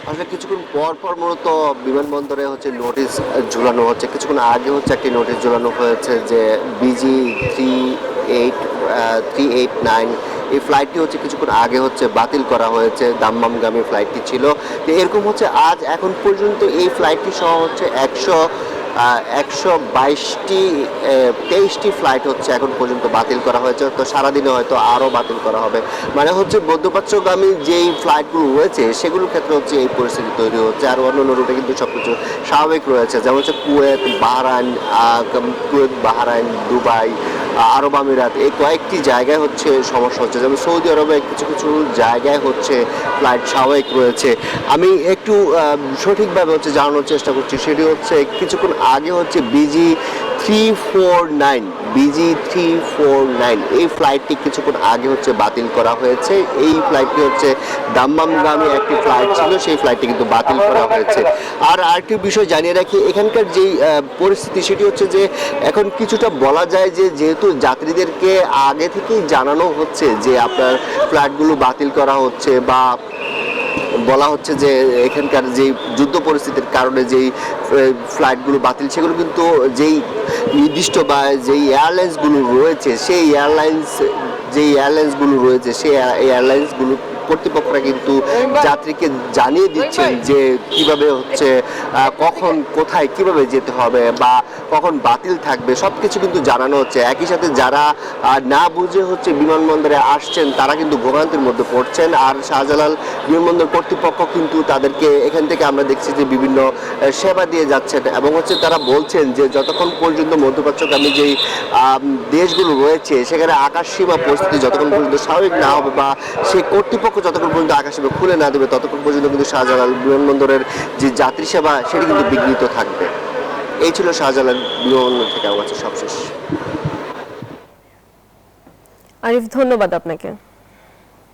আসলে কিছুক্ষণ পর পর মূলত বিমানবন্দরে হচ্ছে নোটিশ ঝুলানো হচ্ছে। কিছুক্ষণ আগে হচ্ছে একটি নোটিশ ঝুলানো হয়েছে যে বিজি 389 এই ফ্লাইটটি হচ্ছে কিছুক্ষণ আগে হচ্ছে বাতিল করা হয়েছে। দাম্মামগামী ফ্লাইটটি ছিল, তো এরকম হচ্ছে আজ এখন পর্যন্ত এই ফ্লাইটটি সহ হচ্ছে 122টি 23টি ফ্লাইট হচ্ছে এখন পর্যন্ত বাতিল করা হয়েছে। তো সারাদিনে হয়তো আরও বাতিল করা হবে। মানে হচ্ছে মধ্যপ্রাচ্যগামী যেই ফ্লাইটগুলো রয়েছে সেগুলোর ক্ষেত্রে হচ্ছে এই পরিস্থিতি তৈরি হচ্ছে। আর অন্যান্য রুটে কিন্তু সব কিছু স্বাভাবিক রয়েছে, যেমন হচ্ছে কুয়েত, বাহরাইন, দুবাই, আরব আমিরাত, এই কয়েকটি জায়গায় হচ্ছে সমস্যা হচ্ছে। যেমন সৌদি আরবে কিছু কিছু জায়গায় হচ্ছে ফ্লাইট স্বাভাবিক রয়েছে। আমি একটু সঠিকভাবে হচ্ছে জানানোর চেষ্টা করছি, সেটি হচ্ছে কিছুক্ষণ আগে হচ্ছে বিজি 349 এই ফ্লাইটটি কিছুক্ষণ আগে হচ্ছে বাতিল করা হয়েছে। এই ফ্লাইটটি হচ্ছে দাম্মামগামী একটি ফ্লাইট ছিল, সেই ফ্লাইটটি কিন্তু বাতিল করা হয়েছে। আর আরেকটি বিষয় জানিয়ে রাখি, এখানকার যেই পরিস্থিতি সেটি হচ্ছে যে এখন কিছুটা বলা যায় যে যেহেতু যাত্রীদেরকে আগে থেকেই জানানো হচ্ছে যে আপনার ফ্লাইটগুলো বাতিল করা হচ্ছে, বা বলা হচ্ছে যে এখানকার যেই যুদ্ধ পরিস্থিতির কারণে যেই ফ্লাইটগুলো বাতিল, সেগুলো কিন্তু যেই নির্দিষ্ট বা যেই এয়ারলাইন্সগুলো রয়েছে যেই এয়ারলাইন্সগুলো রয়েছে সেই এয়ারলাইন্সগুলো কর্তৃপক্ষরা কিন্তু যাত্রীকে জানিয়ে দিচ্ছেন যে কিভাবে হচ্ছে কখন কোথায় কিভাবে যেতে হবে বা কখন বাতিল থাকবে, সব কিছু কিন্তু জানানো হচ্ছে। একই সাথে যারা না বুঝে হচ্ছে বিমানবন্দরে আসছেন তারা কিন্তু ভোগান্তির মধ্যে পড়ছেন। আর শাহজালাল বিমানবন্দর কর্তৃপক্ষ কিন্তু তাদেরকে এখান থেকে আমরা দেখছি যে বিভিন্ন সেবা দিয়ে যাচ্ছেন, এবং হচ্ছে তারা বলছেন যে যতক্ষণ পর্যন্ত মধ্যপ্রাচ্যগামী যেই দেশগুলো রয়েছে সেখানে আকাশসীমা পরিস্থিতি যতক্ষণ পর্যন্ত স্বাভাবিক না হবে বা সেই কর্তৃপক্ষ যতক্ষণ পর্যন্ত আকাশসীমা খুলে না দেবে ততক্ষণ পর্যন্ত কিন্তু শাহজালাল বিমানবন্দরের যে যাত্রী সেবা সেটি কিন্তু বিঘ্নিত থাকবে। এই ছিল শাহজালাল বিমানবন্দর থেকে আমার কাছে সবশেষ। আরিফ, ধন্যবাদ আপনাকে।